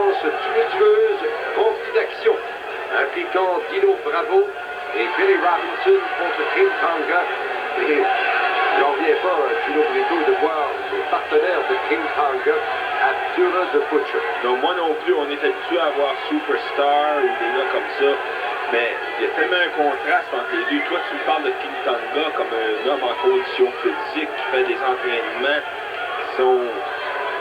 séquence tumultueuse, conflit d'action, impliquant Dino Bravo et Billy Robinson contre King Tonga. Et j'en reviens pas, Gino Brito, de voir le partenaire de King Tonga, Abdullah the Butcher. Non, moi non plus, on est habitué à voir Superstar ou des gars comme ça. Mais il y a tellement un contraste entre les deux. Toi, tu me parles de King Tonga comme un homme en condition physique qui fait des entraînements qui sont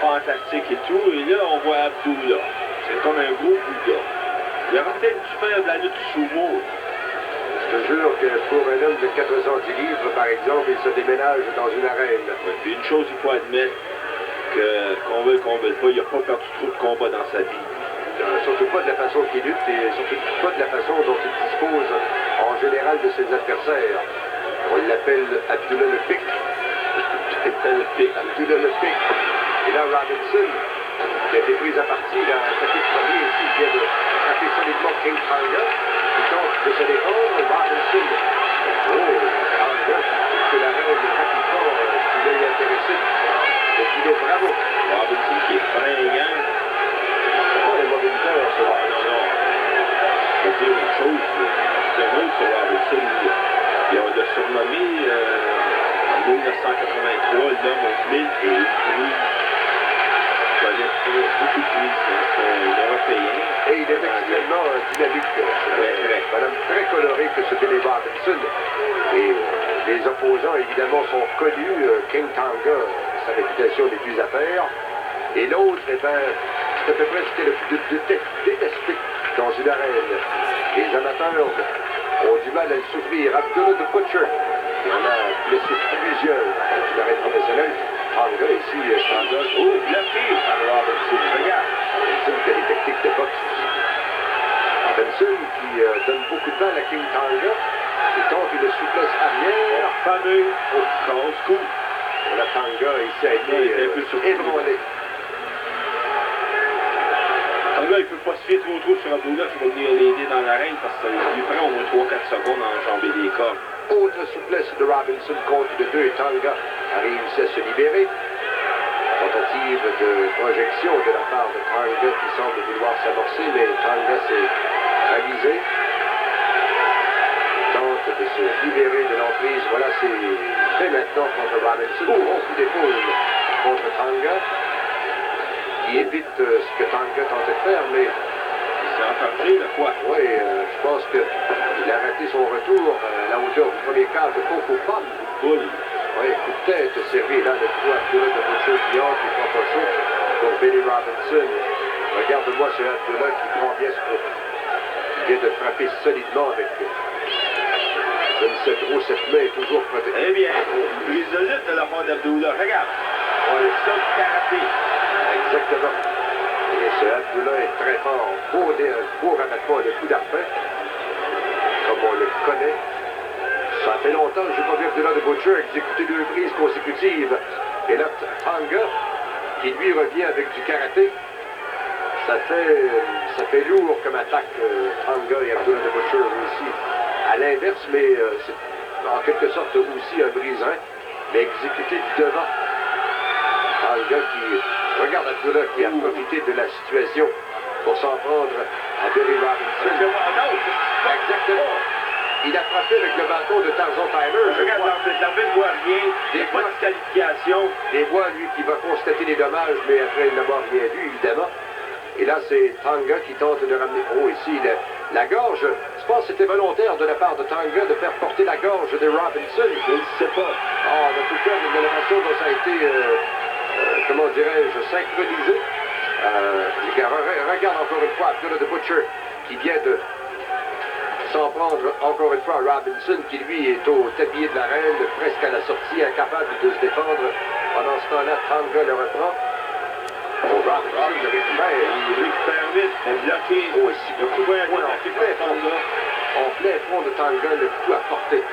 fantastiques et tout. Et là, on voit Abdullah. C'est comme un gros Bouddha. Il aurait peut-être dû faire de la lutte sumo. Je te jure que pour un homme de 410 livres, par exemple, il se déménage dans une arène. Ouais, puis une chose, il faut admettre qu'on veuille pas, il n'a pas perdu trop de combats dans sa vie. Surtout pas de la façon qu'il lutte et surtout pas de la façon dont il dispose en général de ses adversaires. On l'appelle Abdullah le Pic. Abdullah le Pic. Et là, Robinson, qui a été pris à partie, il a attaqué le premier ici, il vient de frapper solidement King Tonga, qui tente de se défendre. Robinson. Oh, Tonga, que la reine rapidement, s'il est intéressé. Et Dino Bravo. Robinson qui est fringant. Non. Je veux dire une chose, c'est vrai que Robinson, on l'a surnommé en 1983 l'homme aux 1000 et une prises. Il connaît beaucoup de prises, c'est un Européen. Et il est extrêmement dynamique. C'est un homme très coloré que ce Billy Robinson. Et les opposants, évidemment, sont connus. King Tonga, sa réputation n'est plus à faire. Et l'autre, eh bien, c'est à peu près ce qu'il y a le plus détesté dans une arène. Les amateurs ont du mal à le souffrir. Abdullah the Butcher, et on a blessé plusieurs dans une arène professionnelle. Tonga, ici, Tonga, bloqué par Robinson. Regarde, Robinson qui a des techniques de boxe aussi. Robinson qui donne beaucoup de mal à King Tonga. Il tente une souplesse arrière. Fameux au casse-cou. La Tonga, ici, a été ébranlé. Là, il ne peut pas se fier trop sur Abdullah qui va venir l'aider dans l'arène parce qu'il lui prend au moins 3-4 secondes à enjamber des corps. Autre souplesse de Robinson contre de deux et Tonga a réussi à se libérer. Tentative de projection de la part de Tonga qui semble vouloir s'amorcer, mais Tonga s'est avisé. Tente de se libérer de l'emprise. Voilà, c'est fait maintenant contre Robinson. Bon coup d'épaule contre Tonga. Qui évite ce que Tonga tentait de faire, mais... Il s'est enfargé, là, quoi? Oui, je pense qu'il a raté son retour à la hauteur du premier quart de Coco Pomme. Boule. Oui, coup de tête servi là, le coup Abdullah de Butcher qui entre, qui prend pas chaud pour Billy Robinson. Regarde-moi ce Abdullah qui prend bien ce coup. Il vient de frapper solidement avec... Je ne sais trop, cette main est toujours protégée. Eh bien, prise de lutte de la part d'Abdullah. Regarde. C'est ça le karaté. Exactement. Et ce Abdullah est très fort. Beau rabattement de coup d'arpin, comme on le connaît. Ça fait longtemps que je n'ai pas vu Abdullah de Butcher exécuter 2 prises consécutives. Et là, Tonga, qui lui revient avec du karaté, ça fait lourd comme attaque, Tonga et Abdullah de Butcher aussi. À l'inverse, mais c'est en quelque sorte aussi un brise-rein, mais exécuté du devant. Tonga qui... Regarde Abdullah qui a profité de la situation pour s'en prendre à Billy Robinson. Exactement. Il a frappé avec le bâton de Tarzan Tyler. Regarde, l'arbitre ne voit rien. Des points de qualification. Des voix, lui, qui va constater les dommages, mais après n'avoir rien vu, évidemment. Et là, c'est Tonga qui tente de ramener... Oh, ici, la gorge. Je pense que c'était volontaire de la part de Tonga de faire porter la gorge de Robinson. Je ne sais pas. Ah, en tout cas, de la façon dont ça a été... comment dirais-je, synchronisé. Regarde encore une fois Abdullah the Butcher qui vient de s'en prendre encore une fois à Robinson qui lui est au tablier de l'arène, presque à la sortie, incapable de se défendre. Pendant ce temps-là, Tonga le reprend. Oh, Robinson le récupère. Il récupère vite, il est bloqué. Oh, ici, le coup en plein front de Tonga, le coup à porter.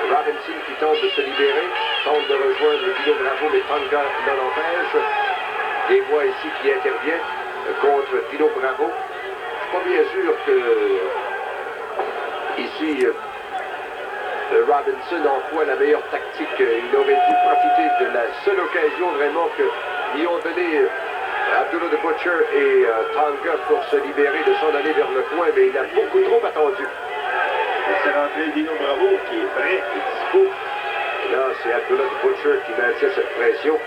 Robinson qui tente de se libérer, tente de rejoindre Dino Bravo, mais Tonga l'en empêche. Des voix ici qui interviennent contre Dino Bravo. Je suis pas bien sûr que ici Robinson emploie la meilleure tactique. Il aurait dû profiter de la seule occasion vraiment que lui ont donné Abdullah the Butcher et Tonga pour se libérer de s'en aller vers le coin, mais il a beaucoup trop attendu. C'est rentré Dino Bravo qui est prêt et dispo. Là, c'est Abdullah the Butcher qui maintient cette pression.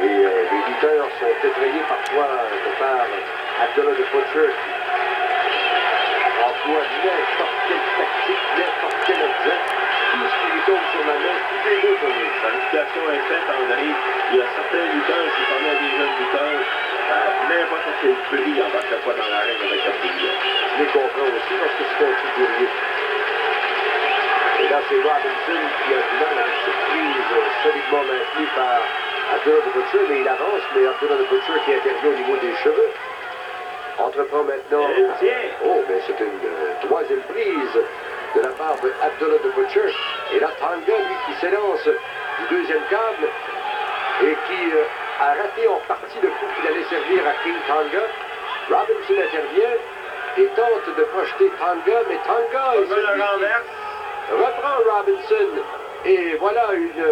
Et les lutteurs sont effrayés parfois de par Abdullah the Butcher qui emploie n'importe quelle tactique, n'importe quel objet. Tout ce qui lui tombe sur la main, tout est beau pour lui. Sa réputation est faite, André. Il y a certains lutteurs, j'ai parlé à des jeunes lutteurs, n'importe quel prix embarque pas dans l'arène avec Abdullah. Je les comprends aussi parce que c'est un figurier. Et là, c'est Robinson qui a du mal avec cette prise solidement maintenue par Abdullah the Butcher, mais il avance, mais Abdullah the Butcher qui intervient au niveau des cheveux. Entreprend maintenant. Oh, mais c'est une troisième prise de la part de Abdullah the Butcher. Et là, Tonga, lui, qui s'élance du deuxième câble et qui a raté en partie le coup qu'il allait servir à King Tonga. Robinson intervient et tente de projeter Tonga, mais Tonga reprend Robinson. Et voilà une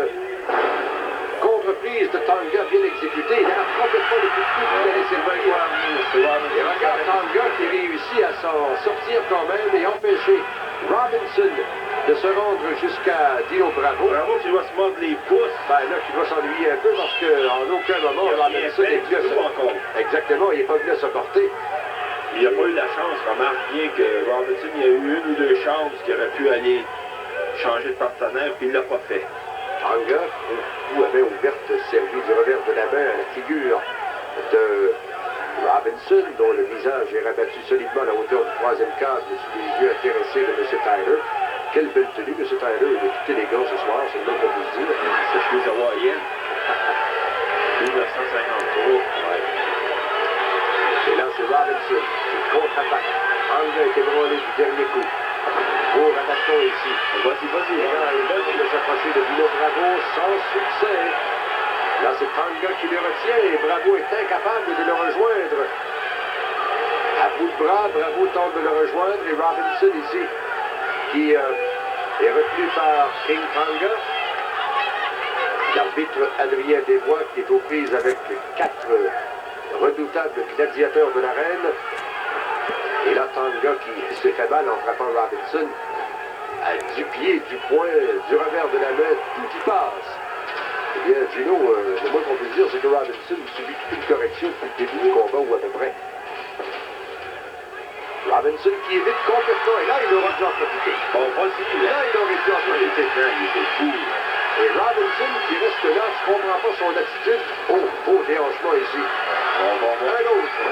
contre-prise de Tonga bien exécutée. Il a complètement le coup de coude qu'il allait servir. Et regarde Tonga qui réussit à s'en sortir quand même et empêcher Robinson de se rendre jusqu'à Dino Bravo. Bravo qui doit se mordre les pouces. Ben là, qui doit s'ennuyer un peu parce qu'en aucun moment, Robinson est venu à se porter. Exactement, il n'est pas venu à se porter. Il n'a pas eu la chance. Remarque bien que Robinson, il y a eu une ou deux chances qu'il aurait pu aller changer de partenaire, puis il ne l'a pas fait. Tonga, coup à main ouverte, servi du revers de la main à la figure de Robinson, dont le visage est rabattu solidement à la hauteur du troisième cadre sous les yeux intéressés de M. Tyler. Quelle belle tenue, M. Tyler. Il est tout élégant ce soir, c'est le nom qu'on peut se dire. C'est chemise hawaïenne. 1953. Ouais. Et là, c'est Robinson qui contre-attaque. Tonga est ébranlé du dernier coup. Oh, attaquons ici. Vas-y. Et là, il vient de s'approcher de Dino Bravo sans succès. Là, c'est Tonga qui le retient et Bravo est incapable de le rejoindre. À bout de bras, Bravo tente de le rejoindre et Robinson ici, qui est retenu par King Tonga. L'arbitre Adrien Desbois qui est aux prises avec 4 redoutables gladiateurs de l'arène. Et là, Tonga qui se fait mal en frappant Robinson. Du pied, du poing, du revers de la main, tout y passe. Eh bien, Gino, le moins qu'on peut dire, c'est que Robinson subit toute une correction depuis le début du combat, ou à peu près. Robinson qui évite complètement, et là, il aurait dû en profiter. Bon, vas-y. Là, il aurait dû en profiter. Il était fou. Et Robinson qui reste là, je ne comprends pas son attitude. Oh, déhanchement ici. Bon. Un autre.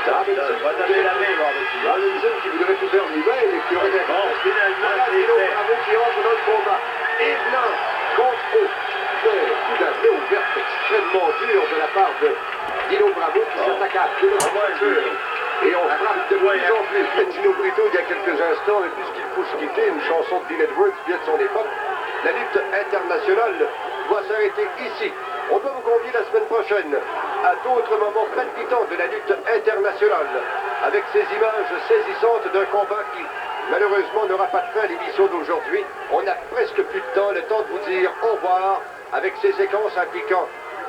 Robinson, Va donner la main, Robinson. Robinson qui voudrait tout faire lui-même et qui aurait des... Bon, finalement, c'est Dino fait. Bravo qui entre dans le combat. Et blanc contre haut. Coup d'arrêt ouverte extrêmement dur de la part de Dino Bravo qui s'attaque à Abdullah the Butcher. Et on frappe de plus en plus. Dino Brito, il y a quelques instants, et puisqu'il faut se quitter, une chanson de Dean Edwards vient de son époque. La lutte internationale doit s'arrêter ici. On doit vous convier la semaine prochaine à d'autres moments palpitants de la lutte internationale, avec ces images saisissantes d'un combat qui, malheureusement, n'aura pas de fin à l'émission d'aujourd'hui. On n'a presque plus de temps, le temps de vous dire au revoir, avec ces séquences impliquant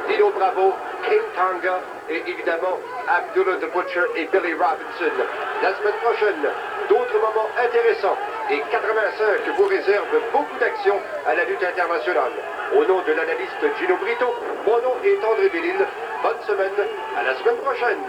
Dino Bravo, King Tonga et évidemment Abdullah the Butcher et Billy Robinson. La semaine prochaine, d'autres moments intéressants et 85 vous réserve beaucoup d'action à la lutte internationale. Au nom de l'analyste Gino Brito, mon nom est André Bellil. Bonne semaine, à la semaine prochaine.